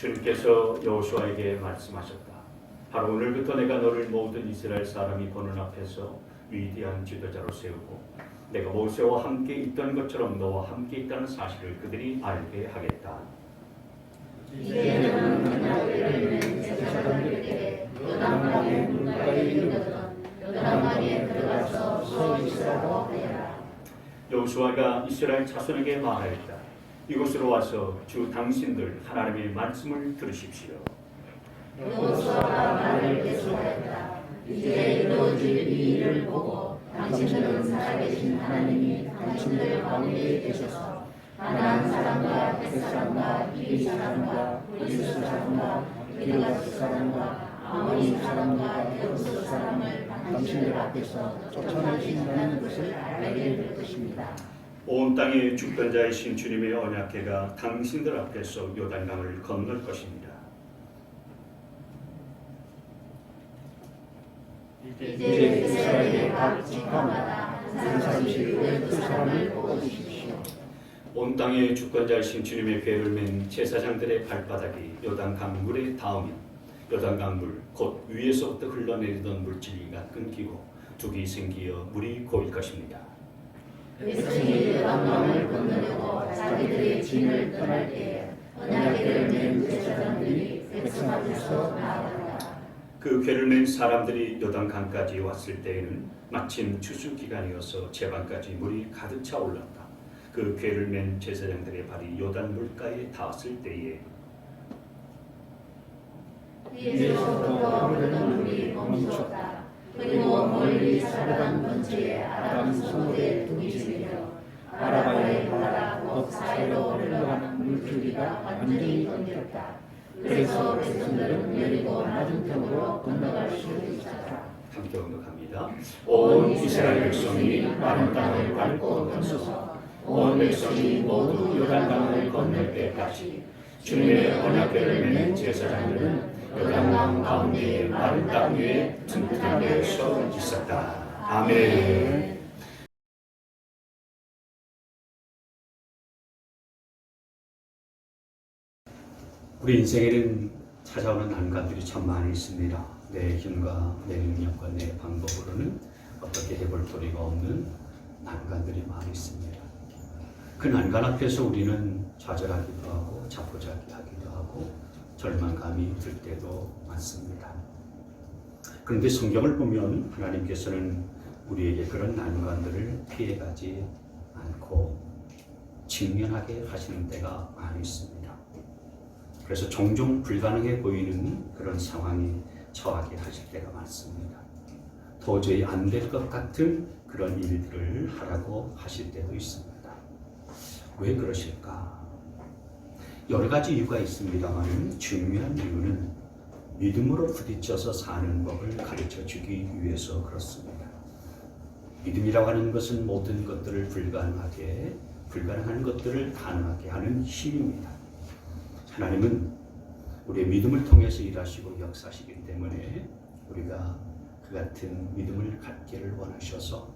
주님께서 여호수아에게 말씀하셨다. 바로 오늘부터 내가 너를 모든 이스라엘 사람이 보는 앞에서 위대한 지도자로 세우고 내가 모세와 함께 있던 것처럼 너와 함께 있다는 사실을 그들이 알게 하겠다. 이제는 그날들은 제사장들에게 요단강의 물가에 이르거든 요단강에 들어가서 서 있으라고 하여라. 여호수아가 이스라엘 자손에게 말하였다. 이곳으로 와서 주 당신들 하나님의 말씀을 들으십시오. 여호수아가 말을 계속하였다. 이제 이루어질 이 일을 보고 당신들은 살아계신 하나님이 당신들 가운데 계셔서 가나안 사람과 헷 사람과 히비 사람과 브리스 사람과 기르가스 사람과 아모리 사람과 여부스 사람을 당신들 앞에서 쫓아내신다는 것을 알게 될 것입니다. 온 땅의 주권자이신 주님의 언약궤가 당신들 앞에서 요단강을 건널 것입니다. 이제 이스라엘의 각 지파마다 한 사람씩 그 사람을 뽑아주십시오. 온 땅의 주권자이신 주님의 궤를 맨 제사장들의 발바닥이 요단강 물에 닿으면 요단강 물, 곧 위에서부터 흘러내리던 물질기가 끊기고 둑이 생기어 물이 고일 것입니다. 백성이 요단강을 건너려고 자기들의 진을 떠날 때에 언약궤를 맨 제사장들이 백성 앞에서 나아간다. 그 궤를 맨 사람들이 요단강까지 왔을 때에는 마침 추수 기간이어서 제방까지 물이 가득 차 올랐다. 그 궤를 맨 제사장들의 발이 요단 물가에 닿았을 때에 위에서부터 흐르는 물이 멈췄다. 그리고 멀리 사르단 번지에 아람 소대 둑이 생겨 아라바의 바다 곧 사이로 흘러가는 물줄기가 완전히 끊겼다. 그래서 백성들은 내리고 맞은편으로 건너갈 수 있었다. 함께 언급합니다. 온 이스라엘 백성이 마른 땅을 밟고 건너서 온 백성이 모두 요단강을 건널 때까지 주님의 언약궤를 맨 제사장들은 요단강 가운데의 마른 땅 위에 튼튼하게 서 있었다. 아멘. 우리 인생에는 찾아오는 난관들이 참 많이 있습니다. 내 힘과 내 능력과 내 방법으로는 어떻게 해볼 도리가 없는 난관들이 많이 있습니다. 그 난관 앞에서 우리는 좌절하기도 하고 자포자기하기도 하고 절망감이 들 때도 많습니다. 그런데 성경을 보면 하나님께서는 우리에게 그런 난관들을 피해가지 않고 직면하게 하시는 때가 많이 있습니다. 그래서 종종 불가능해 보이는 그런 상황이 처하게 하실 때가 많습니다. 도저히 안 될 것 같은 그런 일들을 하라고 하실 때도 있습니다. 왜 그러실까? 여러 가지 이유가 있습니다만 중요한 이유는 믿음으로 부딪혀서 사는 법을 가르쳐 주기 위해서 그렇습니다. 믿음이라고 하는 것은 모든 것들을 불가능한 것들을 가능하게 하는 힘입니다. 하나님은 우리의 믿음을 통해서 일하시고 역사하시기 때문에 우리가 그 같은 믿음을 갖기를 원하셔서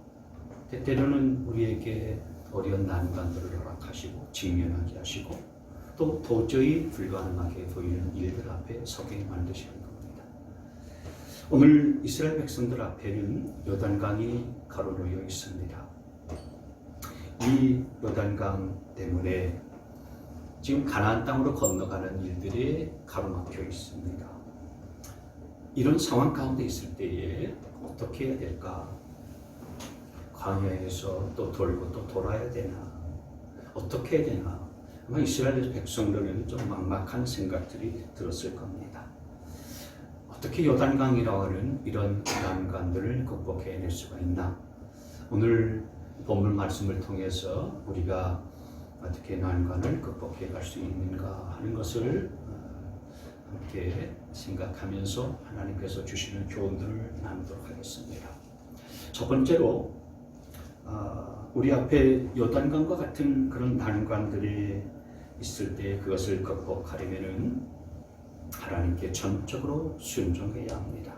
때때로는 우리에게 어려운 난관들을 허락하시고 직면하게 하시고 또 도저히 불가능하게 보이는 일들 앞에 서게 만드시는 겁니다. 오늘 이스라엘 백성들 앞에는 요단강이 가로놓여 있습니다. 이 요단강 때문에 지금 가나안 땅으로 건너가는 일들이 가로막혀 있습니다. 이런 상황 가운데 있을 때에 어떻게 해야 될까? 광야에서 또 돌고 또 돌아야 되나? 어떻게 해야 되나? 아마 이스라엘 백성들은 좀 막막한 생각들이 들었을 겁니다. 어떻게 요단강이라고 하는 이런 난관들을 극복해낼 수가 있나? 오늘 본문 말씀을 통해서 우리가 어떻게 난관을 극복해 갈 수 있는가 하는 것을 함께 생각하면서 하나님께서 주시는 교훈들을 나누도록 하겠습니다. 첫 번째로 우리 앞에 요단강과 같은 그런 난관들이 있을 때 그것을 극복하려면 하나님께 전적으로 순종해야 합니다.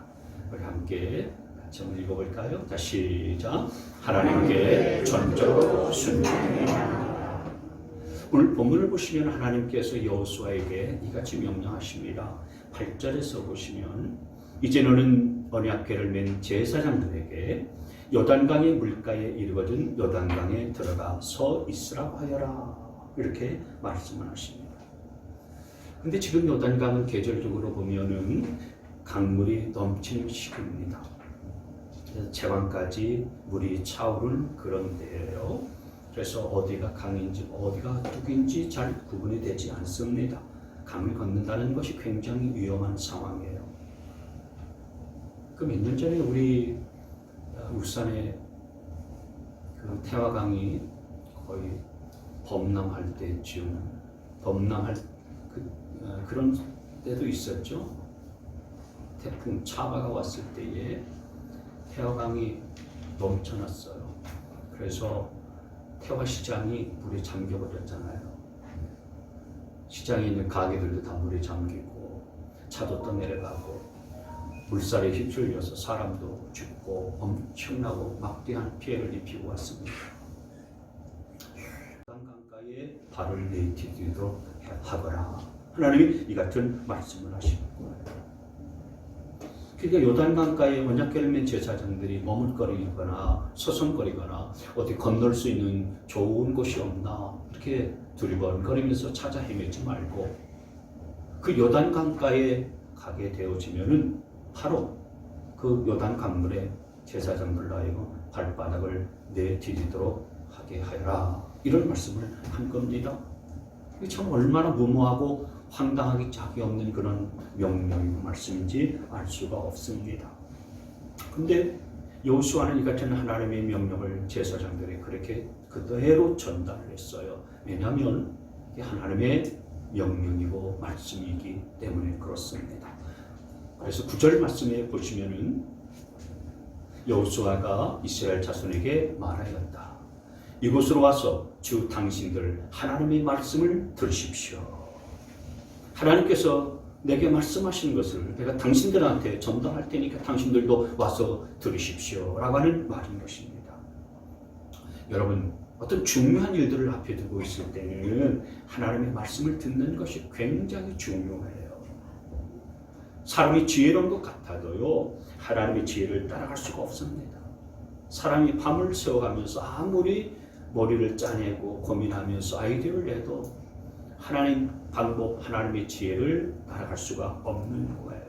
우리 함께 같이 한번 읽어볼까요? 자, 시작. 하나님께 전적으로 순종해야 합니다. 오늘 본문을 보시면 하나님께서 여호수아에게 이같이 명령하십니다. 8절에서 보시면 이제 너는 언약궤를 맨 제사장들에게 요단강의 물가에 이르거든 요단강에 들어가 서 있으라고 하여라. 이렇게 말씀을 하십니다. 근데 지금 요단강은 계절적으로 보면은 강물이 넘치는 시기입니다. 제왕까지 물이 차오른 그런 때예요. 그래서 어디가 강인지 어디가 둑인지 잘 구분이 되지 않습니다. 강을 건넌다는 것이 굉장히 위험한 상황이에요. 그 몇 년 전에 우리 울산에 그 태화강이 거의 범람할 때쯤 범람할 그런 때도 있었죠. 태풍 차바가 왔을 때에 태화강이 넘쳐났어요. 그래서 태화시장이 물에 잠겨버렸잖아요. 시장에 있는 가게들도 다 물에 잠기고 차도 떠내려가고 물살에 휩쓸려서 사람도 죽고 엄청나고 막대한 피해를 입히고 왔습니다. 강가에 발을 내디디도록 하거라. 하나님이 이 같은 말씀을 하시는 거예요. 그러니까 요단강가에 언약궤를 맨 제사장들이 머물거리거나 서성거리거나 어디 건널 수 있는 좋은 곳이 없나 이렇게 두리번거리면서 찾아 헤매지 말고 그 요단강가에 가게 되어지면은 바로 그 요단강물에 제사장들 하여금 발바닥을 내디디도록 하게 하여라. 이런 말씀을 한 겁니다. 이게 참 얼마나 무모하고 황당하기 짝이 없는 그런 명령이고 말씀인지 알 수가 없습니다. 근데 여호수아는 이 같은 하나님의 명령을 제사장들이 그렇게 그대로 전달을 했어요. 왜냐하면 이게 하나님의 명령이고 말씀이기 때문에 그렇습니다. 그래서 9절 말씀에 보시면은 여호수아가 이스라엘 자손에게 말하였다. 이곳으로 와서 주 당신들 하나님의 말씀을 들으십시오. 하나님께서 내게 말씀하신 것을 내가 당신들한테 전달할 테니까 당신들도 와서 들으십시오. 라고 하는 말인 것입니다. 여러분, 어떤 중요한 일들을 앞에 두고 있을 때는 하나님의 말씀을 듣는 것이 굉장히 중요해요. 사람이 지혜로운 것 같아도요, 하나님의 지혜를 따라갈 수가 없습니다. 사람이 밤을 새워가면서 아무리 머리를 짜내고 고민하면서 아이디어를 내도 하나님 방법, 하나님의 지혜를 따라갈 수가 없는 거예요.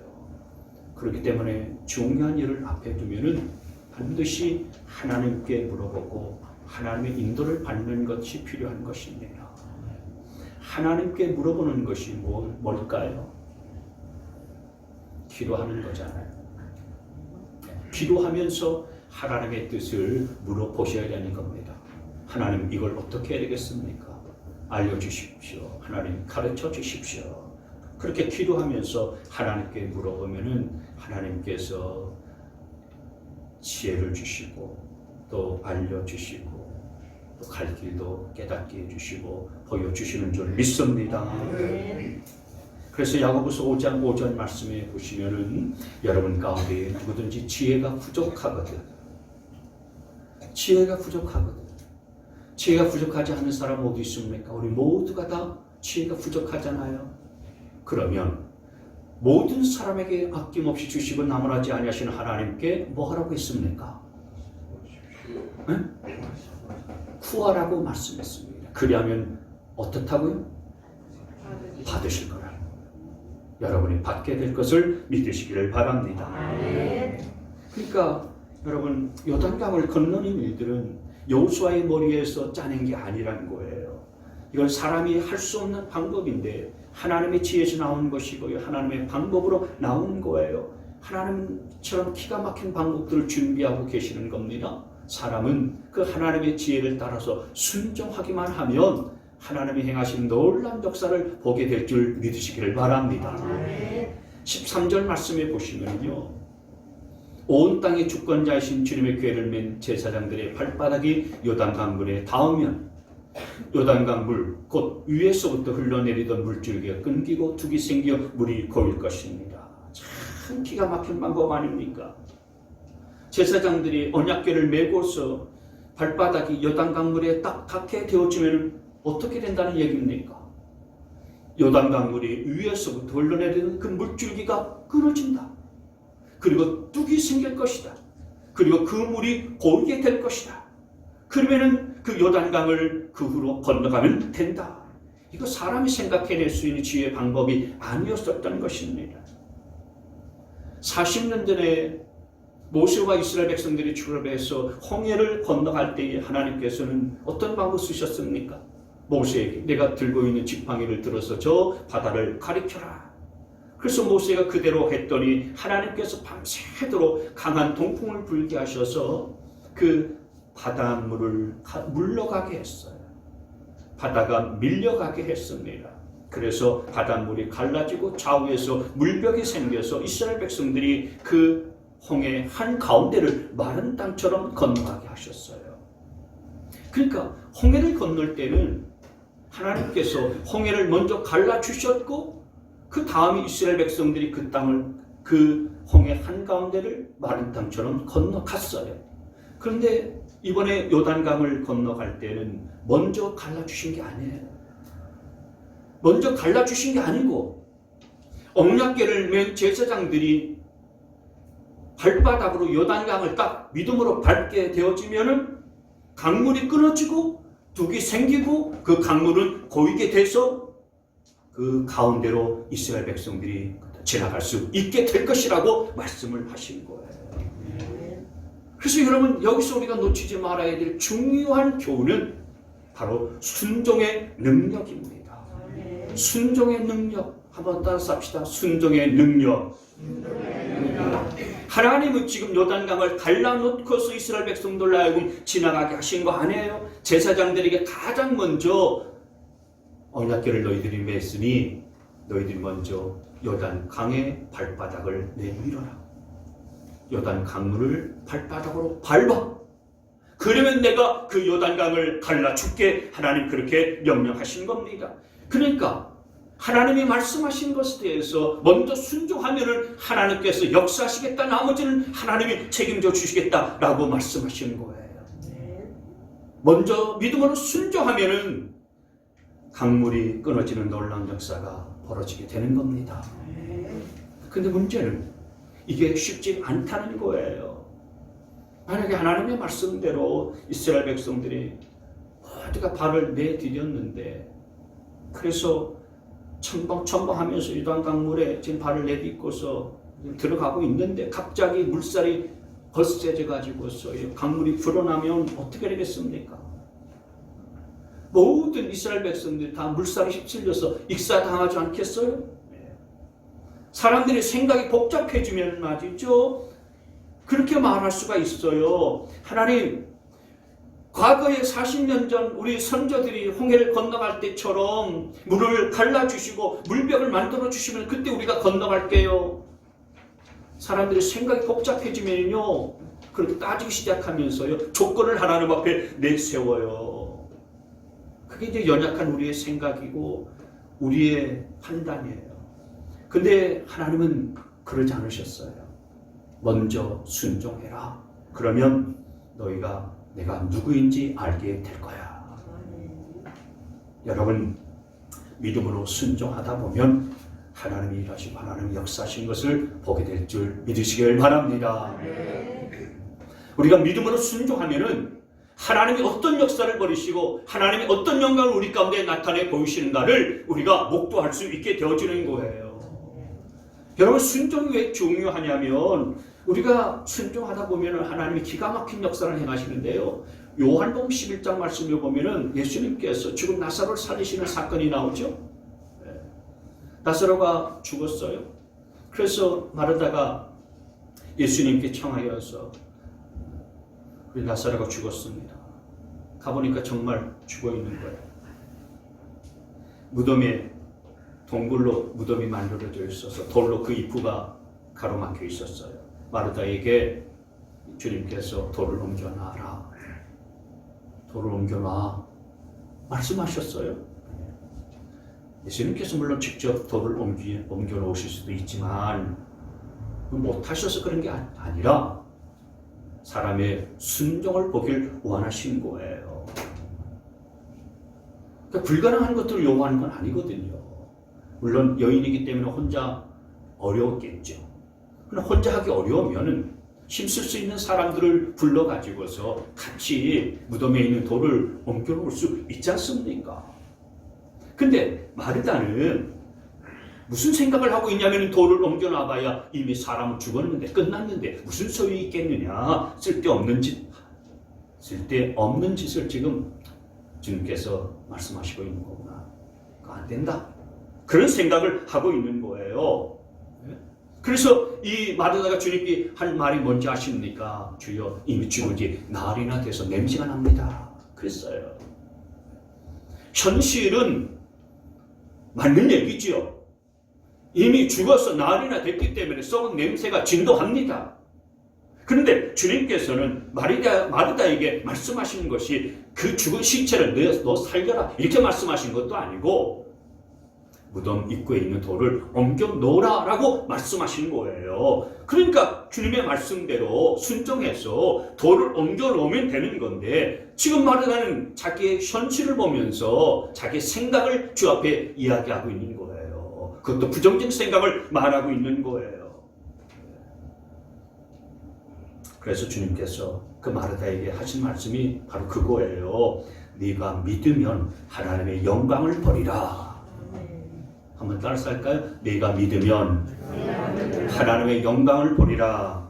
그렇기 때문에 중요한 일을 앞에 두면은 반드시 하나님께 물어보고 하나님의 인도를 받는 것이 필요한 것입니다. 하나님께 물어보는 것이 뭘까요? 기도하는 거잖아요. 기도하면서 하나님의 뜻을 물어보셔야 되는 겁니다. 하나님, 이걸 어떻게 해야 되겠습니까? 알려주십시오. 하나님, 가르쳐 주십시오. 그렇게 기도하면서 하나님께 물어보면은 하나님께서 지혜를 주시고 또 알려주시고 또 갈 길도 깨닫게 해주시고 보여주시는 줄 믿습니다. 그래서 야고보서 5장 5절 말씀에 보시면은 여러분 가운데 누구든지 지혜가 부족하거든. 지혜가 부족하거든. 지혜가 부족하지 않은 사람 어디 있습니까? 우리 모두가 다 지혜가 부족하잖아요. 그러면 모든 사람에게 아낌없이 주시고 나무라지 아니하시는 하나님께 뭐 하라고 했습니까? 응? 구하라고 말씀했습니다. 그리하면 어떻다고요? 받으실 거라고. 여러분이 받게 될 것을 믿으시기를 바랍니다. 그러니까 여러분, 요단강을 건너는 일들은 여호수아의 머리에서 짜낸 게 아니라는 거예요. 이건 사람이 할 수 없는 방법인데 하나님의 지혜에서 나온 것이고요. 하나님의 방법으로 나온 거예요. 하나님처럼 기가 막힌 방법들을 준비하고 계시는 겁니다. 사람은 그 하나님의 지혜를 따라서 순종하기만 하면 하나님이 행하신 놀라운 역사를 보게 될 줄 믿으시기를 바랍니다. 13절 말씀에 보시면요, 온 땅의 주권자이신 주님의 궤를 맨 제사장들의 발바닥이 요단강물에 닿으면 요단강물 곧 위에서부터 흘러내리던 물줄기가 끊기고 둑이 생겨 물이 고일 것입니다. 참 기가 막힌 방법 아닙니까? 제사장들이 언약궤를 메고서 발바닥이 요단강물에 딱 닿게 되어지면 어떻게 된다는 얘기입니까? 요단강물이 위에서부터 흘러내리는 그 물줄기가 끊어진다. 그리고 뚝이 생길 것이다. 그리고 그 물이 고이게 될 것이다. 그러면은 그 요단강을 그 후로 건너가면 된다. 이거 사람이 생각해낼 수 있는 지혜의 방법이 아니었었던 것입니다. 40년 전에 모세와 이스라엘 백성들이 출애굽해서 홍해를 건너갈 때에 하나님께서는 어떤 방법을 쓰셨습니까? 모세에게 내가 들고 있는 지팡이를 들어서 저 바다를 가리켜라. 그래서 모세가 그대로 했더니 하나님께서 밤새도록 강한 동풍을 불게 하셔서 그 바닷물을 물러가게 했어요. 바다가 밀려가게 했습니다. 그래서 바닷물이 갈라지고 좌우에서 물벽이 생겨서 이스라엘 백성들이 그 홍해 한가운데를 마른 땅처럼 건너가게 하셨어요. 그러니까 홍해를 건널 때는 하나님께서 홍해를 먼저 갈라주셨고 그 다음에 이스라엘 백성들이 그 땅을 그 홍해 한가운데를 마른 땅처럼 건너갔어요. 그런데 이번에 요단강을 건너갈 때는 먼저 갈라주신 게 아니에요. 먼저 갈라주신 게 아니고 언약궤를 맨 제사장들이 발바닥으로 요단강을 딱 믿음으로 밟게 되어지면은 강물이 끊어지고 둑이 생기고 그 강물은 고이게 돼서 그 가운데로 이스라엘 백성들이 지나갈 수 있게 될 것이라고 말씀을 하신 거예요. 그래서 여러분 여기서 우리가 놓치지 말아야 될 중요한 교훈은 바로 순종의 능력입니다. 순종의 능력. 한번 따라서 합시다. 순종의 능력. 하나님은 지금 요단강을 갈라놓고서 이스라엘 백성들로 하여금 지나가게 하신 거 아니에요? 제사장들에게 가장 먼저 언약궤를 너희들이 맸으니 너희들이 먼저 요단강의 발바닥을 내밀어라. 요단 강물을 발바닥으로 밟아. 그러면 내가 그 요단강을 갈라줄게. 하나님 그렇게 명령하신 겁니다. 그러니까 하나님이 말씀하신 것에 대해서 먼저 순종하면은 하나님께서 역사하시겠다. 나머지는 하나님이 책임져 주시겠다라고 말씀하시는 거예요. 먼저 믿음으로 순종하면은 강물이 끊어지는 놀라운 역사가 벌어지게 되는 겁니다. 근데 문제는 이게 쉽지 않다는 거예요. 만약에 하나님의 말씀대로 이스라엘 백성들이 모두가 발을 내디뎠는데 그래서 첨벙첨벙하면서 요단강물에 지금 발을 내딛고서 들어가고 있는데 갑자기 물살이 거세져 가지고서 강물이 불어나면 어떻게 되겠습니까? 모든 이스라엘 백성들이 다 물살이 휩쓸려서 익사당하지 않겠어요? 사람들의 생각이 복잡해지면 말이죠. 그렇게 말할 수가 있어요. 하나님, 과거에 40년 전 우리 선조들이 홍해를 건너갈 때처럼 물을 갈라주시고 물벽을 만들어주시면 그때 우리가 건너갈게요. 사람들의 생각이 복잡해지면요. 그렇게 따지기 시작하면서요. 조건을 하나님 앞에 내세워요. 그게 이제 연약한 우리의 생각이고 우리의 판단이에요. 근데 하나님은 그러지 않으셨어요. 먼저 순종해라. 그러면 너희가 내가 누구인지 알게 될 거야. 여러분 믿음으로 순종하다 보면 하나님이 일하시고 하나님이 역사하신 것을 보게 될 줄 믿으시길 바랍니다. 우리가 믿음으로 순종하면은 하나님이 어떤 역사를 벌이시고 하나님이 어떤 영광을 우리 가운데 나타내 보이시는가를 우리가 목도할 수 있게 되어지는 거예요. 여러분 순종이 왜 중요하냐면 우리가 순종하다 보면 하나님이 기가 막힌 역사를 행하시는데요. 요한복음 11장 말씀을 보면 예수님께서 죽은 나사로를 살리시는 사건이 나오죠. 나사로가 죽었어요. 그래서 마르다가 예수님께 청하여서 우리 나사로가 죽었습니다. 가보니까 정말 죽어있는 거예요. 무덤에 동굴로 무덤이 만들어져 있어서 돌로 그 입구가 가로막혀 있었어요. 마르다에게 주님께서 돌을 옮겨놔라. 돌을 옮겨놔. 말씀하셨어요. 예수님께서 물론 직접 돌을 옮겨놓으실 수도 있지만 못하셔서 그런 게 아니라 사람의 순종을 보길 원하신 거예요. 그러니까 불가능한 것들을 요구하는 건 아니거든요. 물론 여인이기 때문에 혼자 어려웠겠죠. 그러나 혼자 하기 어려우면은 힘쓸 수 있는 사람들을 불러가지고서 같이 무덤에 있는 돌을 옮겨놓을 수 있지 않습니까? 근데 마르다는 무슨 생각을 하고 있냐면 돌을 옮겨놔봐야 이미 사람은 죽었는데 끝났는데 무슨 소용이 있겠느냐. 쓸데없는 짓을 지금 주님께서 말씀하시고 있는 거구나. 그거 안 된다. 그런 생각을 하고 있는 거예요. 그래서 이 마르다가 주님께 한 말이 뭔지 아십니까? 주여 이미 죽은 지 나흘이나 돼서 냄새가 납니다. 그랬어요. 현실은 맞는 얘기지요. 이미 죽어서 나흘이나 됐기 때문에 썩은 냄새가 진동합니다. 그런데 주님께서는 마르다에게 말씀하시는 것이 그 죽은 시체를 너 살려라 이렇게 말씀하신 것도 아니고 무덤 입구에 있는 돌을 옮겨 놓으라 라고 말씀하신 거예요. 그러니까 주님의 말씀대로 순종해서 돌을 옮겨 놓으면 되는 건데 지금 마르다는 자기의 현실을 보면서 자기의 생각을 주 앞에 이야기하고 있는 거예요. 그것도 부정적 생각을 말하고 있는 거예요. 그래서 주님께서 그 마르다에게 하신 말씀이 바로 그거예요. 네가 믿으면 하나님의 영광을 버리라. 한번 따라서 할까요? 네가 믿으면 하나님의 영광을 보리라.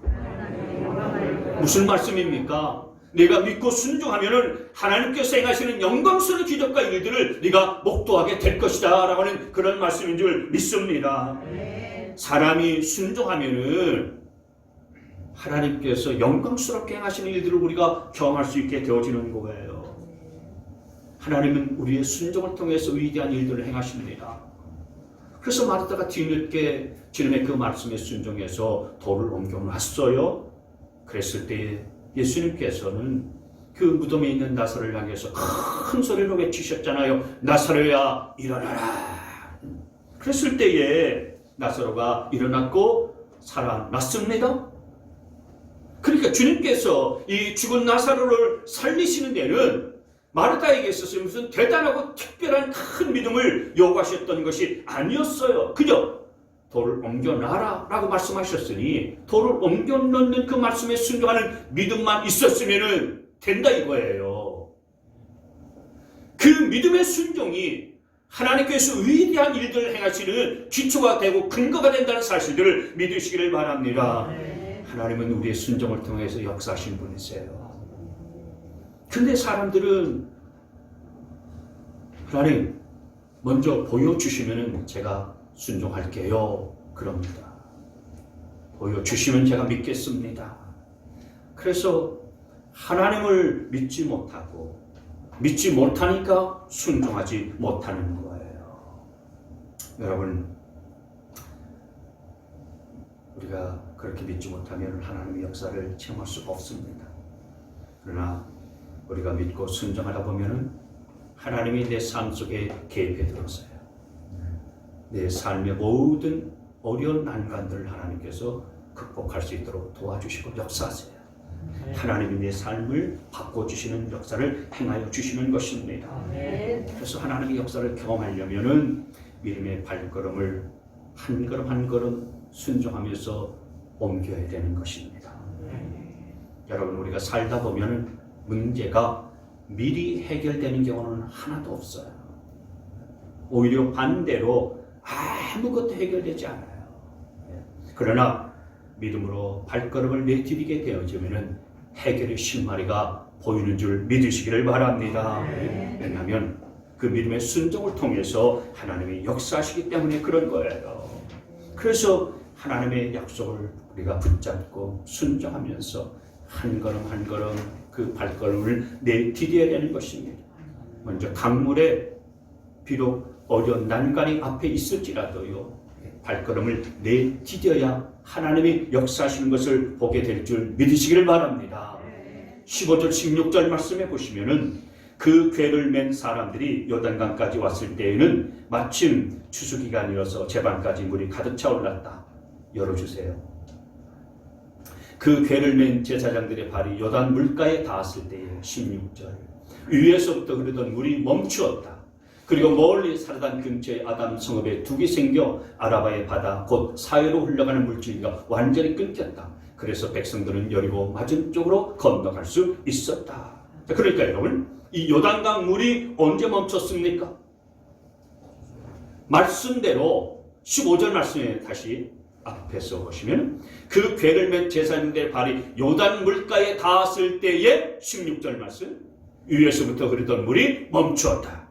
무슨 말씀입니까? 네가 믿고 순종하면은 하나님께서 행하시는 영광스러운 기적과 일들을 네가 목도하게 될 것이다 라고 하는 그런 말씀인 줄 믿습니다. 사람이 순종하면은 하나님께서 영광스럽게 행하시는 일들을 우리가 경험할 수 있게 되어지는 거예요. 하나님은 우리의 순종을 통해서 위대한 일들을 행하십니다. 그래서 마르다가 뒤늦게 주님의 그 말씀에 순종해서 돌을 옮겨놨어요. 그랬을 때 예수님께서는 그 무덤에 있는 나사로를 향해서 큰 소리로 외치셨잖아요. 나사로야 일어나라. 그랬을 때에 나사로가 일어났고 살아났습니다. 그러니까 주님께서 이 죽은 나사로를 살리시는 데는 마르다에게 있어서 무슨 대단하고 특별한 큰 믿음을 요구하셨던 것이 아니었어요. 그저 돌을 옮겨놔라 라고 말씀하셨으니 돌을 옮겨놓는 그 말씀에 순종하는 믿음만 있었으면 된다 이거예요. 그 믿음의 순종이 하나님께서 위대한 일들을 행하시는 기초가 되고 근거가 된다는 사실들을 믿으시기를 바랍니다. 하나님은 우리의 순종을 통해서 역사하신 분이세요. 근데 사람들은 하나님 먼저 보여주시면 제가 순종할게요 그럽니다. 보여주시면 제가 믿겠습니다. 그래서 하나님을 믿지 못하고 믿지 못하니까 순종하지 못하는 거예요. 여러분 우리가 그렇게 믿지 못하면 하나님의 역사를 체험할 수가 없습니다. 그러나 우리가 믿고 순종하다 보면은 하나님이 내 삶 속에 개입해 들어서요. 내 삶의 모든 어려운 난관들을 하나님께서 극복할 수 있도록 도와주시고 역사하세요. 하나님이 내 삶을 바꿔주시는 역사를 행하여 주시는 것입니다. 그래서 하나님의 역사를 경험하려면은 믿음의 발걸음을 한 걸음 한 걸음 순종하면서 옮겨야 되는 것입니다. 여러분 우리가 살다 보면은 문제가 미리 해결되는 경우는 하나도 없어요. 오히려 반대로 아무것도 해결되지 않아요. 그러나 믿음으로 발걸음을 내디디게 되어지면 해결의 실마리가 보이는 줄 믿으시기를 바랍니다. 왜냐하면 그 믿음의 순종을 통해서 하나님이 역사하시기 때문에 그런 거예요. 그래서 하나님의 약속을 우리가 붙잡고 순종하면서 한 걸음 한 걸음 그 발걸음을 내디뎌야 되는 것입니다. 먼저 강물에 비록 어려운 난간이 앞에 있을지라도요 발걸음을 내디뎌야 하나님이 역사하시는 것을 보게 될 줄 믿으시기를 바랍니다. 15절 16절 말씀해 보시면은 그 궤를 맨 사람들이 요단강까지 왔을 때에는 마침 추수기간이어서 제방까지 물이 가득 차 올랐다. 열어주세요. 그 궤를 맨 제사장들의 발이 요단 물가에 닿았을 때에 16절 위에서부터 흐르던 물이 멈추었다. 그리고 멀리 사르단 근처에 아담 성읍에 둑이 생겨 아라바의 바다 곧 사해로 흘러가는 물줄기가 완전히 끊겼다. 그래서 백성들은 여리고 맞은 쪽으로 건너갈 수 있었다. 그러니까 여러분, 이 요단강 물이 언제 멈췄습니까? 말씀대로 15절 말씀에 다시 앞에서 보시면 그 괴를 맨 제사장들의 발이 요단 물가에 닿았을 때에 16절 말씀, 위에서부터 흐르던 물이 멈추었다.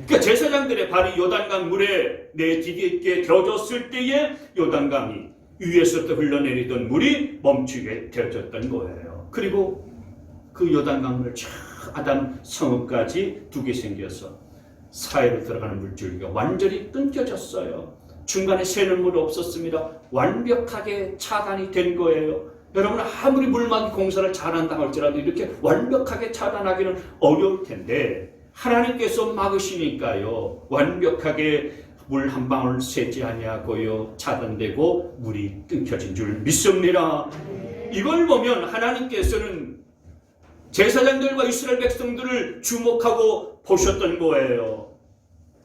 그러니까 제사장들의 발이 요단강 물에 내디디게 겨졌을 때에 요단강이 위에서부터 흘러내리던 물이 멈추게 되어졌던 거예요. 그리고 그 요단강물 쫙 아담 성읍까지 두개 생겨서 사해로 들어가는 물줄기가 완전히 끊겨졌어요. 중간에 새는 물이 없었습니다. 완벽하게 차단이 된 거예요. 여러분, 아무리 물막 공사를 잘한다고 할지라도 이렇게 완벽하게 차단하기는 어려울 텐데 하나님께서 막으시니까요, 완벽하게 물 한 방울 새지 아니하고요 차단되고 물이 끊겨진 줄 믿습니다. 이걸 보면 하나님께서는 제사장들과 이스라엘 백성들을 주목하고 보셨던 거예요.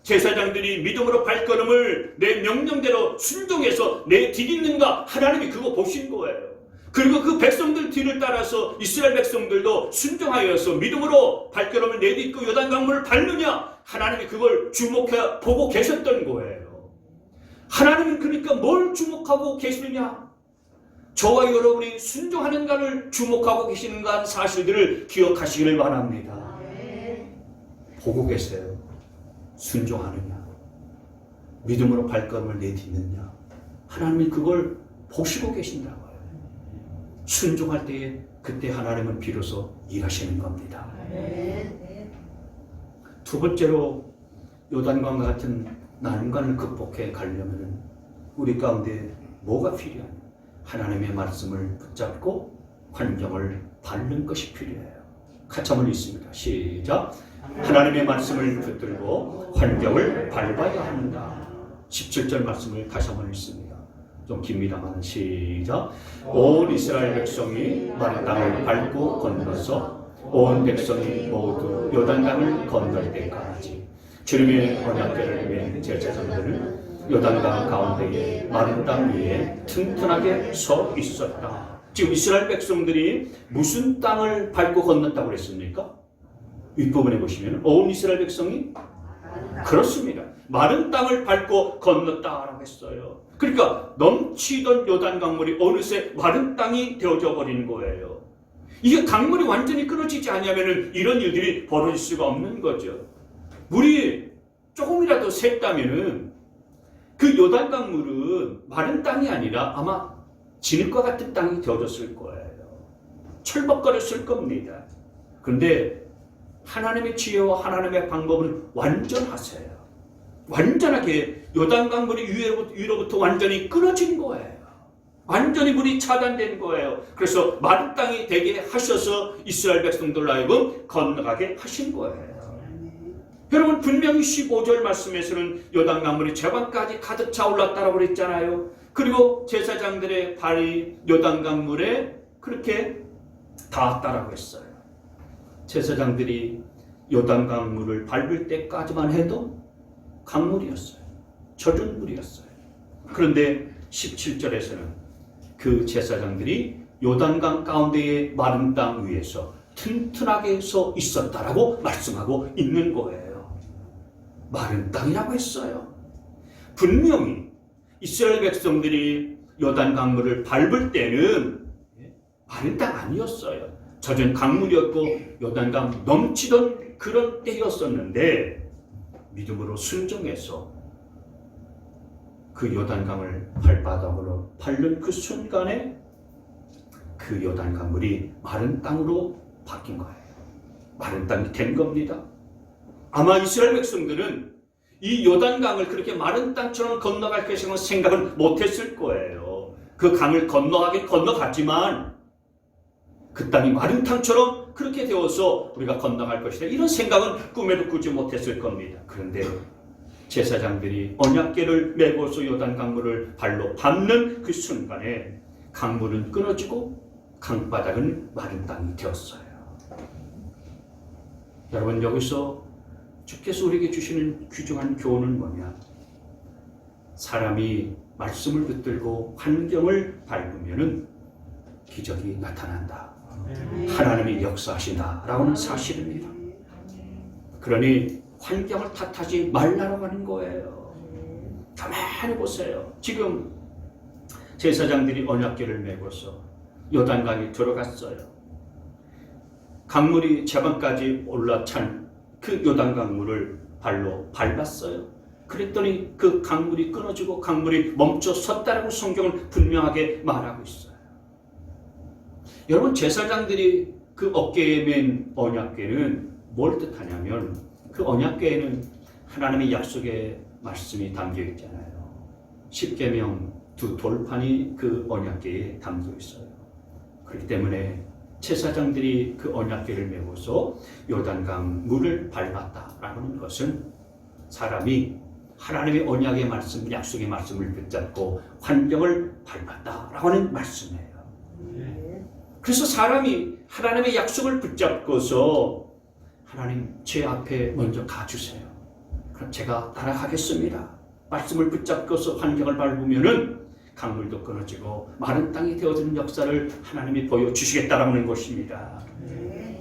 제사장들이 믿음으로 발걸음을 내 명령대로 순종해서 내디딛는가, 하나님이 그거 보신 거예요. 그리고 그 백성들 뒤를 따라서 이스라엘 백성들도 순종하여서 믿음으로 발걸음을 내딛고 요단강물을 밟느냐, 하나님이 그걸 주목해 보고 계셨던 거예요. 하나님은 그러니까 뭘 주목하고 계시느냐? 저와 여러분이 순종하는가를 주목하고 계시는가 하는 사실들을 기억하시기를 바랍니다. 보고 계세요. 순종하느냐, 믿음으로 발걸음을 내딛느냐, 하나님이 그걸 보시고 계신다고요. 순종할 때에 그때 하나님은 비로소 일하시는 겁니다. 두 번째로 요단강과 같은 난관을 극복해 가려면 우리 가운데 뭐가 필요하냐? 하나님의 말씀을 붙잡고 환경을 밟는 것이 필요해요. 같이 한번 읽습니다. 시작. 하나님의 말씀을 붙들고 환경을 밟아야 한다. 17절 말씀을 다시 한번 읽습니다. 좀 깁니다만 시작. 온 이스라엘 백성이 마른 땅을 밟고 건너서 온 백성이 모두 요단강을 건널 때까지 주님의 언약궤를 맨 제사장들은 요단강 가운데에 마른 땅 위에 튼튼하게 서 있었다. 지금 이스라엘 백성들이 무슨 땅을 밟고 건넜다고 그랬습니까? 윗부분에 보시면 온 이스라엘 백성이 그렇습니다. 마른 땅을 밟고 건넜다라고 했어요. 그러니까 넘치던 요단 강물이 어느새 마른 땅이 되어져 버리는 거예요. 이게 강물이 완전히 끊어지지 않으면 이런 일들이 벌어질 수가 없는 거죠. 물이 조금이라도 샜다면은 그 요단 강물은 마른 땅이 아니라 아마 진흙과 같은 땅이 되어졌을 거예요. 철벅거렸을 겁니다. 그런데 하나님의 지혜와 하나님의 방법은 완전하세요. 완전하게 요단강 물이 위로부터 완전히 끊어진 거예요. 완전히 물이 차단된 거예요. 그래서 마른 땅이 되게 하셔서 이스라엘 백성들로 하여금 건너가게 하신 거예요. 여러분, 분명히 15절 말씀에서는 요단강 물이 제방까지 가득 차올랐다고 그랬잖아요. 그리고 제사장들의 발이 요단강 물에 그렇게 닿았다라고 했어요. 제사장들이 요단강 물을 밟을 때까지만 해도 강물이었어요. 젖은 물이었어요. 그런데 17절에서는 그 제사장들이 요단강 가운데의 마른 땅 위에서 튼튼하게 서 있었다라고 말씀하고 있는 거예요. 마른 땅이라고 했어요. 분명히 이스라엘 백성들이 요단강 물을 밟을 때는 마른 땅 아니었어요. 젖은 강물이었고 요단강 넘치던 그런 때였었는데 믿음으로 순종해서 그 요단강을 발바닥으로 밟는 그 순간에 그 요단강 물이 마른 땅으로 바뀐 거예요. 마른 땅이 된 겁니다. 아마 이스라엘 백성들은 이 요단강을 그렇게 마른 땅처럼 건너갈 것이라고 생각은 못했을 거예요. 그 강을 건너가긴 건너갔지만 그 땅이 마른 땅처럼 그렇게 되어서 우리가 건너갈 것이다, 이런 생각은 꿈에도 꾸지 못했을 겁니다. 그런데 제사장들이 언약궤를 메고서 요단 강물을 발로 밟는 그 순간에 강물은 끊어지고 강바닥은 마른 땅이 되었어요. 여러분, 여기서 주께서 우리에게 주시는 귀중한 교훈은 뭐냐? 사람이 말씀을 붙들고 환경을 밟으면은 기적이 나타난다. 하나님이 역사하신다라고는 사실입니다. 그러니 환경을 탓하지 말라고 하는 거예요. 가만히 보세요. 지금 제사장들이 언약궤를 메고서 요단강에 들어갔어요. 강물이 제방까지 올라찬 그 요단강 물을 발로 밟았어요. 그랬더니 그 강물이 끊어지고 강물이 멈춰 섰다라고 성경은 분명하게 말하고 있어요. 여러분, 제사장들이 그 어깨에 맨 언약궤는 뭘 뜻하냐면 그 언약궤에는 하나님의 약속의 말씀이 담겨 있잖아요. 십계명 두 돌판이 그 언약궤에 담겨 있어요. 그렇기 때문에 제사장들이 그 언약궤를 메고서 요단강 물을 밟았다라는 것은 사람이 하나님의 언약의 말씀, 약속의 말씀을 붙잡고 환경을 밟았다라고 하는 말씀이에요. 그래서 사람이 하나님의 약속을 붙잡고서 하나님 제 앞에 먼저 가주세요. 그럼 제가 따라가겠습니다. 말씀을 붙잡고서 환경을 밟으면은 강물도 끊어지고 마른 땅이 되어지는 역사를 하나님이 보여주시겠다라는 것입니다.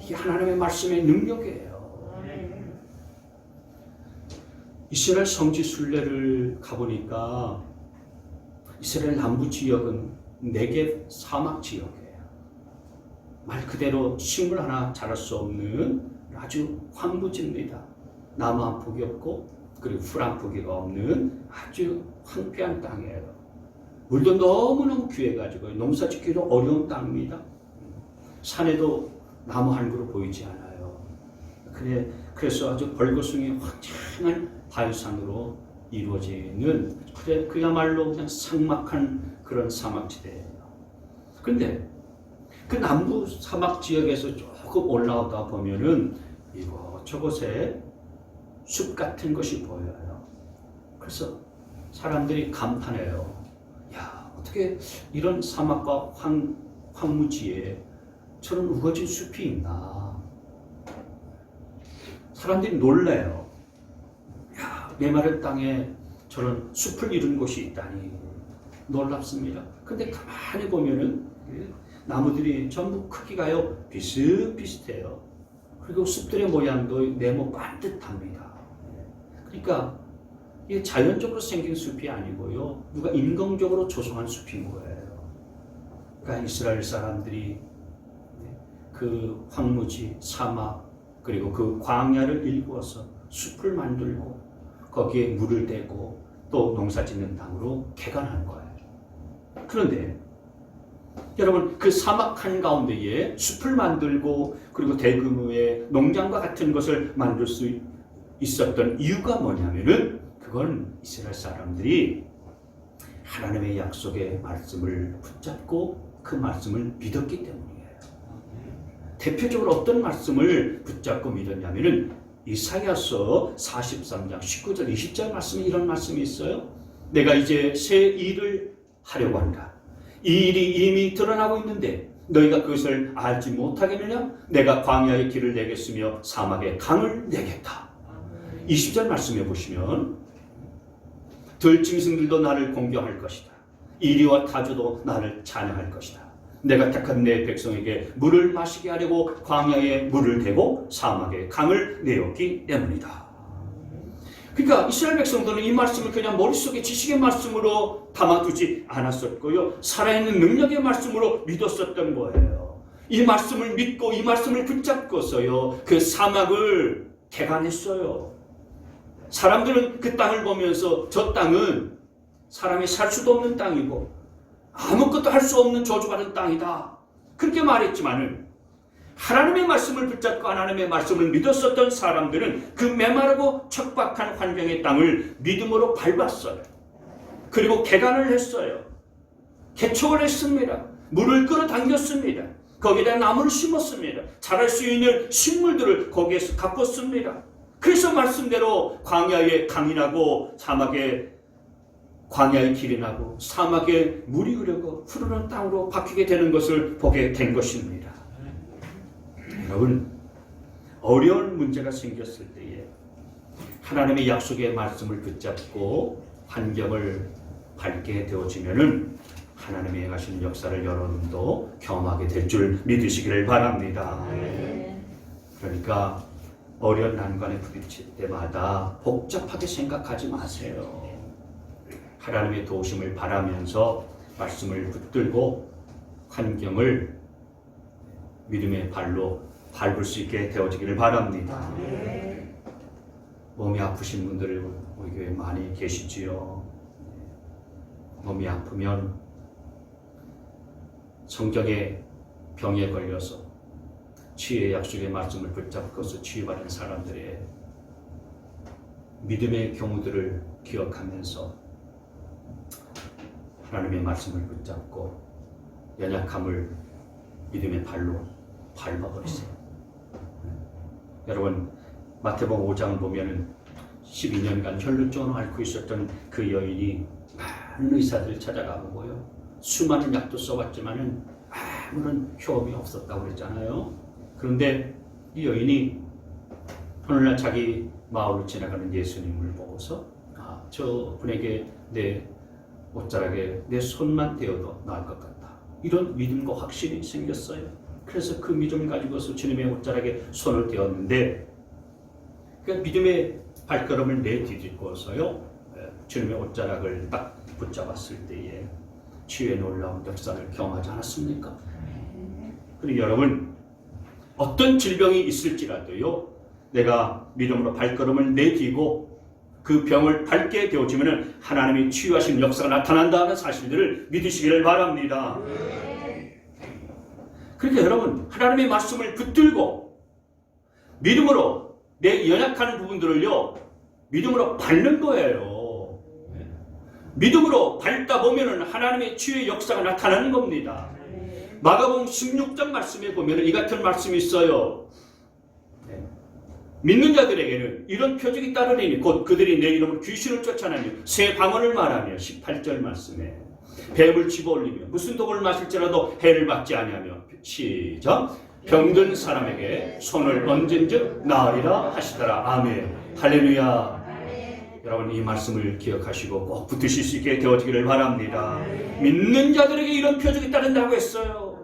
이게 하나님의 말씀의 능력이에요. 이스라엘 성지 순례를 가보니까 이스라엘 남부 지역은 네겝 사막 지역이에요. 말 그대로 식물 하나 자랄 수 없는 아주 황무지입니다. 나무 한 폭이 없고 그리고 풀 한 포기가 없는 아주 황폐한 땅이에요. 물도 너무너무 귀해가지고 농사 짓기도 어려운 땅입니다. 산에도 나무 한 그루 보이지 않아요. 그래서 아주 벌거숭이 화창한 바위산으로 이루어지는 그야말로 그냥 삭막한 그런 사막지대예요. 그런데 그 남부 사막 지역에서 조금 올라오다 보면은 이곳저곳에 숲 같은 것이 보여요. 그래서 사람들이 감탄해요. 야, 어떻게 이런 사막과 황무지에 저런 우거진 숲이 있나. 사람들이 놀래요. 야, 메마른 땅에 저런 숲을 이룬 곳이 있다니 놀랍습니다. 근데 가만히 보면은 나무들이 전부 크기가요 비슷비슷해요. 그리고 숲들의 모양도 네모 반듯합니다. 그러니까 이게 자연적으로 생긴 숲이 아니고요, 누가 인공적으로 조성한 숲인 거예요. 그러니까 이스라엘 사람들이 그 황무지, 사막, 그리고 그 광야를 일구어서 숲을 만들고 거기에 물을 대고 또 농사짓는 땅으로 개간한 거예요. 그런데 여러분, 그 사막 한가운데에 숲을 만들고 그리고 대규모의 농장과 같은 것을 만들 수 있었던 이유가 뭐냐면은 그건 이스라엘 사람들이 하나님의 약속의 말씀을 붙잡고 그 말씀을 믿었기 때문이에요. 대표적으로 어떤 말씀을 붙잡고 믿었냐면은 이사야서 43장 19절 20절 말씀에 이런 말씀이 있어요. 내가 이제 새 일을 하려고 한다. 이 일이 이미 드러나고 있는데 너희가 그것을 알지 못하겠느냐? 내가 광야의 길을 내겠으며 사막의 강을 내겠다. 20절 말씀해 보시면 들짐승들도 나를 공경할 것이다. 이리와 타주도 나를 찬양할 것이다. 내가 택한 내 백성에게 물을 마시게 하려고 광야에 물을 대고 사막에 강을 내었기 때문이다. 그러니까 이스라엘 백성들은 이 말씀을 그냥 머릿속에 지식의 말씀으로 담아두지 않았었고요, 살아있는 능력의 말씀으로 믿었었던 거예요. 이 말씀을 믿고 이 말씀을 붙잡고서요 그 사막을 개간했어요. 사람들은 그 땅을 보면서 저 땅은 사람이 살 수도 없는 땅이고 아무것도 할 수 없는 저주받은 땅이다, 그렇게 말했지만은 하나님의 말씀을 붙잡고 하나님의 말씀을 믿었었던 사람들은 그 메마르고 척박한 환경의 땅을 믿음으로 밟았어요. 그리고 개간을 했어요. 개척을 했습니다. 물을 끌어당겼습니다. 거기다 나무를 심었습니다. 자랄 수 있는 식물들을 거기에서 가꿨습니다. 그래서 말씀대로 광야에 강이 나고 사막에 광야의 길이 나고 사막에 물이 흐르고 푸르른 땅으로 바뀌게 되는 것을 보게 된 것입니다. 여러분, 어려운 문제가 생겼을 때에 하나님의 약속의 말씀을 붙잡고 환경을 밝게 되어지면은 하나님의 행하시는 역사를 여러분도 경험하게 될 줄 믿으시기를 바랍니다. 그러니까 어려운 난관에 부딪힐 때마다 복잡하게 생각하지 마세요. 하나님의 도우심을 바라면서 말씀을 붙들고 환경을 믿음의 발로 밟을 수 있게 되어지기를 바랍니다. 몸이 아프신 분들이 우리 교회에 많이 계시지요. 몸이 아프면 성경의 병에 걸려서 치유의 약속의 말씀을 붙잡고서 치유받은 사람들의 믿음의 경우들을 기억하면서 하나님의 말씀을 붙잡고 연약함을 믿음의 발로 밟아버리세요. 여러분 마태복음 5장 보면은 12년간 혈루증으로 앓고 있었던 그 여인이 많은 의사들을 찾아가보고요. 수많은 약도 써봤지만은 아무런 효험이 없었다고 그랬잖아요. 그런데 이 여인이 오늘날 자기 마을로 지나가는 예수님을 보고서 저 분에게 내 옷자락에 내 손만 대어도 나을 것 같다. 이런 믿음과 확신이 생겼어요. 그래서 그 믿음을 가지고서 주님의 옷자락에 손을 대었는데 그 믿음의 발걸음을 내디디고서요 주님의 옷자락을 딱 붙잡았을 때에 치유의 놀라운 역사를 경험하지 않았습니까? 그리고 여러분 어떤 질병이 있을지라도요 내가 믿음으로 발걸음을 내디고 그 병을 밟게 되어지면 하나님이 치유하시는 역사가 나타난다는 사실들을 믿으시기를 바랍니다. 그러니까 여러분 하나님의 말씀을 붙들고 믿음으로 내 연약한 부분들을요 믿음으로 밟는 거예요. 믿음으로 밟다 보면 하나님의 치유의 역사가 나타나는 겁니다. 마가복음 16장 말씀에 보면 이 같은 말씀이 있어요. 믿는 자들에게는 이런 표적이 따르리니 곧 그들이 내 이름으로 귀신을 쫓아내며 새 방언을 말하며 18절 말씀에 뱀을 집어올리며 무슨 독을 마실지라도 해를 받지 아니하며 시작 병든 사람에게 손을 얹은즉 나으리라 하시더라. 아멘. 할렐루야. 여러분 이 말씀을 기억하시고 꼭 붙으실 수 있게 되어지기를 바랍니다. 믿는 자들에게 이런 표적이 따른다고 했어요.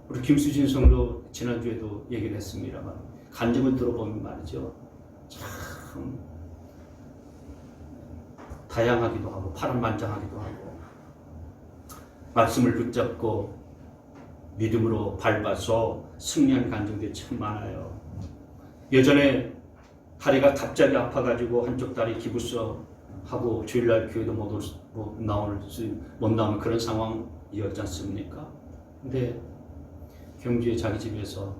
우리 김수진 성도 지난주에도 얘기를 했습니다만 간증을 들어보면 말이죠. 참 다양하기도 하고 파란만장하기도 하고 말씀을 붙잡고 믿음으로 밟아서 승리한 간증들이 참 많아요. 예전에 다리가 갑자기 아파가지고 한쪽 다리 기부서 하고 주일날 교회도 못 나오는 그런 상황이었지 않습니까? 근데 경주에 자기 집에서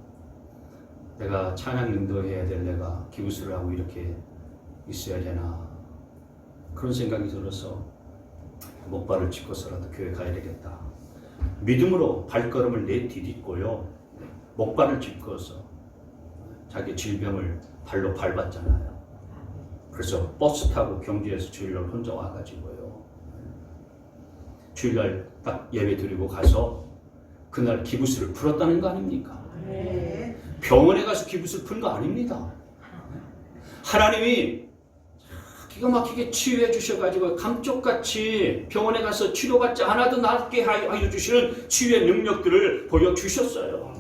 내가 찬양 인도해야 될 내가 기부스를 하고 이렇게 있어야 되나 그런 생각이 들어서 목발을 짚고서라도 교회 가야 되겠다. 믿음으로 발걸음을 내디딛고요 목발을 짚고서 자기 질병을 발로 밟았잖아요. 그래서 버스 타고 경주에서 주일날 혼자 와가지고요 주일날 딱 예배 드리고 가서 그날 기부스를 풀었다는 거 아닙니까? 병원에 가서 기부스를 푼 거 아닙니다. 하나님이 기가 막히게 치유해 주셔가지고 감쪽같이 병원에 가서 치료받지 않아도 낫게 하여 주시는 치유의 능력들을 보여주셨어요.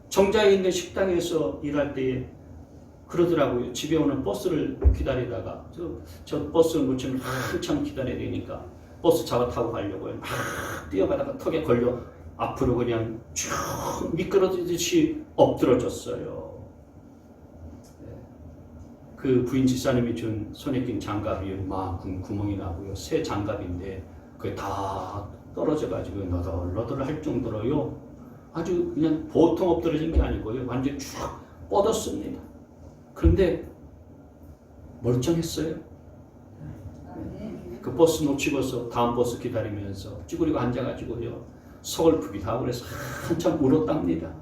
정자에 있는 식당에서 일할 때에 그러더라고요. 집에 오는 버스를 기다리다가 저 버스 놓치면 한참 기다려야 되니까 버스 잡아 타고 가려고요. 막 뛰어가다가 턱에 걸려 앞으로 그냥 쭉 미끄러지듯이 엎드러졌어요. 그 부인 집사님이 준 손에 낀 장갑이 막 구멍이 나고요. 새 장갑인데 그게 다 떨어져가지고 너덜너덜 할 정도로요. 아주 그냥 보통 엎드러진 게 아니고요. 완전히 쭉 뻗었습니다. 그런데 멀쩡했어요. 그 버스 놓치고서 다음 버스 기다리면서 쭈그리고 앉아가지고요. 서글프기도 하고 그래서 한참 울었답니다.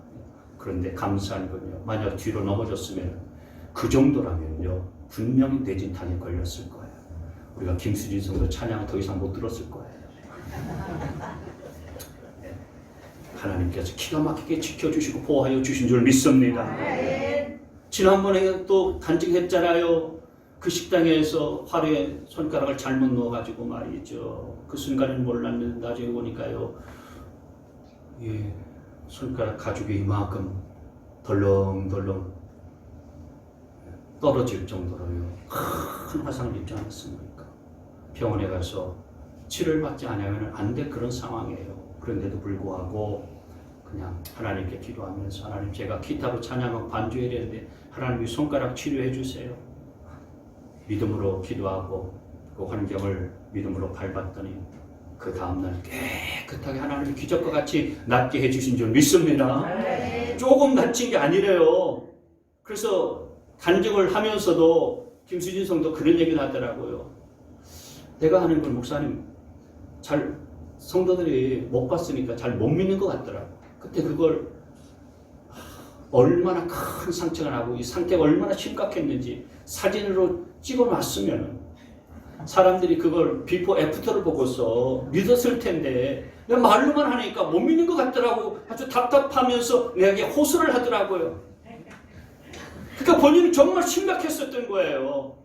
그런데 감사한 건요. 만약 뒤로 넘어졌으면 그 정도라면요. 분명히 뇌진탕에 걸렸을 거예요. 우리가 김수진 성도 찬양을 더 이상 못 들었을 거예요. 하나님께서 기가 막히게 지켜주시고 보호하여 주신 줄 믿습니다. 지난번에 또 단식했잖아요. 그 식당에서 화로에 손가락을 잘못 넣어가지고 말이죠. 그 순간에는 몰랐는데 나중에 보니까요. 예, 손가락 가죽이 이만큼 덜렁덜렁 떨어질 정도로요. 큰 화상을 입지 않았습니까? 병원에 가서 치료를 받지 않으면 안 될 그런 상황이에요. 그런데도 불구하고 그냥 하나님께 기도하면서 하나님 제가 기타로 찬양하고 반주해야 되는데 하나님이 손가락 치료해 주세요. 믿음으로 기도하고 그 환경을 믿음으로 밟았더니 그 다음날 깨끗하게 하나님이 기적과 같이 낫게 해주신 줄 믿습니다. 조금 다친 게 아니래요. 그래서 단정을 하면서도 김수진 성도 그런 얘기를 하더라고요. 내가 하는 걸 목사님 잘 성도들이 못 봤으니까 잘 못 믿는 것 같더라고. 그때 그걸 얼마나 큰 상처가 나고 이 상태가 얼마나 심각했는지 사진으로 찍어놨으면 사람들이 그걸 비포 애프터를 보고서 믿었을 텐데 내가 말로만 하니까 못 믿는 것 같더라고. 아주 답답하면서 내게 호소를 하더라고요. 그러니까 본인은 정말 심각했었던 거예요.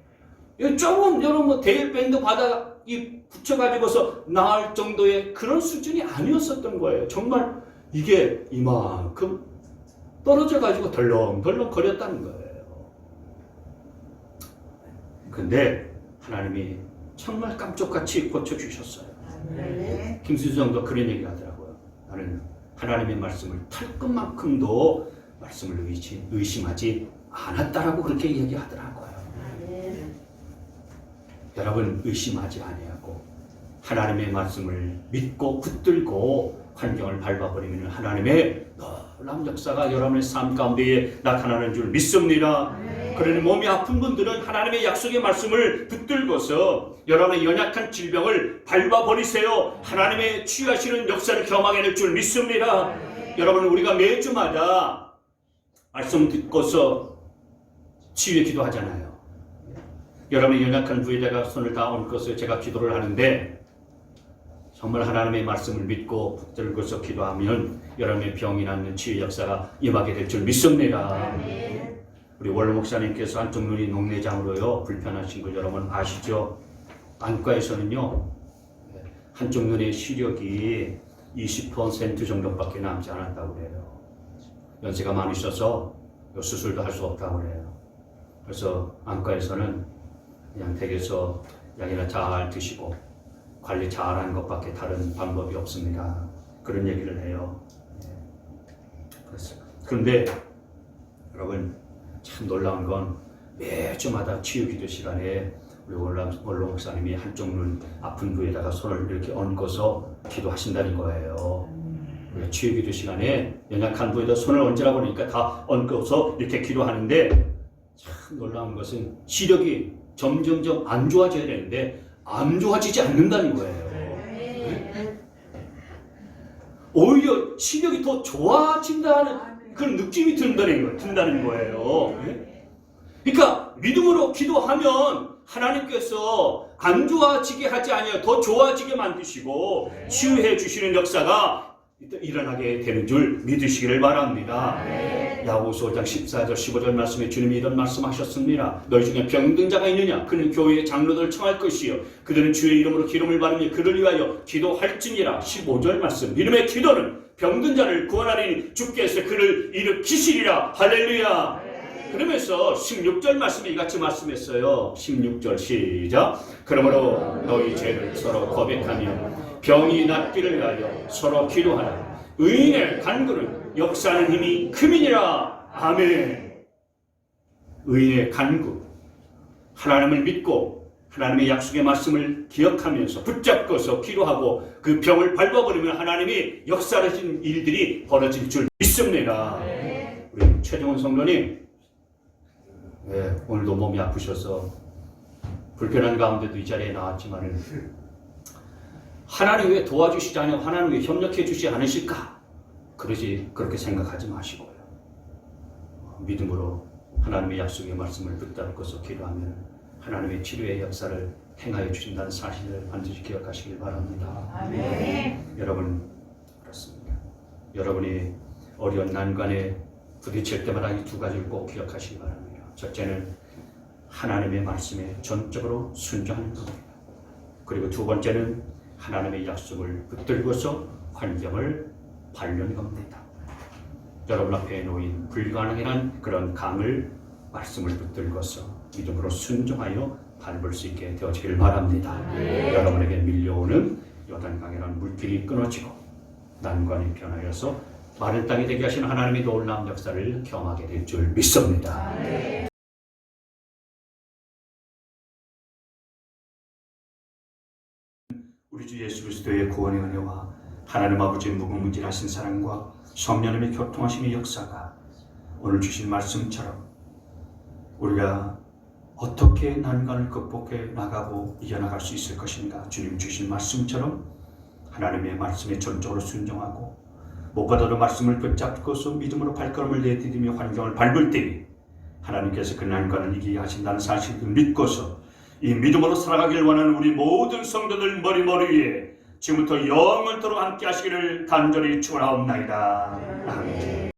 조금 여러분 데일밴드 받아 이 붙여가지고서 나을 정도의 그런 수준이 아니었었던 거예요. 정말 이게 이만큼 떨어져가지고 덜렁덜렁 거렸다는 거예요. 근데 하나님이 정말 깜짝같이 고쳐주셨어요. 김수정도 그런 얘기 하더라고요. 나는 하나님의 말씀을 탈 것만큼도 말씀을 의심하지 않았다라고 그렇게 얘기하더라고요. 여러분 의심하지 아니하고 하나님의 말씀을 믿고 붙들고 환경을 밟아버리면 하나님의 놀라운 역사가 여러분의 삶 가운데에 나타나는 줄 믿습니다. 그러니 몸이 아픈 분들은 하나님의 약속의 말씀을 붙들고서 여러분의 연약한 질병을 밟아버리세요. 하나님의 치유하시는 역사를 경험하게 될 줄 믿습니다. 여러분 우리가 매주마다 말씀 듣고서 치유의 기도하잖아요. 여러분의 연약한 부에다가 손을 다 얹고서 제가 기도를 하는데 정말 하나님의 말씀을 믿고 붙들고서 기도하면 여러분의 병이 낫는 치유 역사가 임하게 될 줄 믿습니다. 우리 원로 목사님께서 한쪽 눈이 녹내장으로요 불편하신 걸 여러분 아시죠? 안과에서는요 한쪽 눈의 시력이 20% 정도밖에 남지 않았다고 그래요. 연세가 많으셔서 수술도 할 수 없다고 그래요. 그래서 안과에서는 그냥 댁에서 약이나 잘 드시고 관리 잘하는 것밖에 다른 방법이 없습니다. 그런 얘기를 해요. 그런데 여러분 참 놀라운 건 매주마다 치유기도 시간에 우리 원로 목사님이 한쪽 눈 아픈 부에다가 손을 이렇게 얹고서 기도하신다는 거예요. 우리가 치유기도 시간에 연약한 부에다 손을 얹으라고 하니까 다 얹고서 이렇게 기도하는데 참 놀라운 것은 시력이 점점점 안 좋아져야 되는데 안 좋아지지 않는다는 거예요. 오히려 시력이 더 좋아진다는 그런 느낌이 든다는 거예요. 그러니까 믿음으로 기도하면 하나님께서 안 좋아지게 하지 아니하여 더 좋아지게 만드시고 치유해 주시는 역사가 일어나게 되는 줄 믿으시기를 바랍니다. 야고보서 5장 14절 15절 말씀에 주님이 이런 말씀하셨습니다. 너희 중에 병든 자가 있느냐? 그는 교회의 장로들을 청할 것이요 그들은 주의 이름으로 기름을 받으며 그를 위하여 기도할지니라. 15절 말씀 믿음의 기도는 병든 자를 구원하리니 주께서 그를 일으키시리라. 할렐루야. 그러면서 16절 말씀에 이같이 말씀했어요. 16절 시작. 그러므로 너희 죄를 서로 고백하며 병이 낫기를 위하여 서로 기도하라. 의인의 간구는 역사하는 힘이 큼이니라. 아멘. 의인의 간구, 하나님을 믿고 하나님의 약속의 말씀을 기억하면서 붙잡고서 기도하고 그 병을 밟아버리면 하나님이 역사하신 일들이 벌어질 줄 믿습니다. 우리 최정훈 성도님 오늘도 몸이 아프셔서 불편한 가운데도 이 자리에 나왔지만 하나님 왜 도와주시지 않으며 하나님 왜 협력해 주시지 않으실까? 그렇게 생각하지 마시고요. 믿음으로 하나님의 약속의 말씀을 붙잡고서 기도하면 하나님의 치료의 역사를 행하여 주신다는 사실을 반드시 기억하시길 바랍니다. 아멘. 여러분 그렇습니다. 여러분이 어려운 난관에 부딪힐 때마다 이 두 가지를 꼭 기억하시기 바랍니다. 첫째는 하나님의 말씀에 전적으로 순종하는 겁니다. 그리고 두 번째는 하나님의 약속을 붙들고서 환경을 밟는 겁니다. 여러분 앞에 놓인 불가능한 그런 강을 말씀을 붙들고서 믿음으로 순종하여 밟을 수 있게 되어지길 바랍니다. 여러분에게 밀려오는 요단강이라는 물길이 끊어지고 난관이 변하여서 마른 땅이 되게 하신 하나님의 놀라운 역사를 경험하게 될 줄 믿습니다. 우리 주 예수 그리스도의 구원의 은혜와 하나님 아버지의 무궁무진하신 사랑과 성령님의 교통하심의 역사가 오늘 주신 말씀처럼 우리가 어떻게 난관을 극복해 나가고 이겨나갈 수 있을 것인가, 주님 주신 말씀처럼 하나님의 말씀에 전적으로 순종하고 무엇보다도 말씀을 붙잡고서 믿음으로 발걸음을 내디디며 환경을 밟을 때에 하나님께서 그 난관을 이기게 하신다는 사실을 믿고서 이 믿음으로 살아가길 원하는 우리 모든 성도들 머리 위에 지금부터 영원토록 함께 하시기를 간절히 축원하옵나이다. 아멘.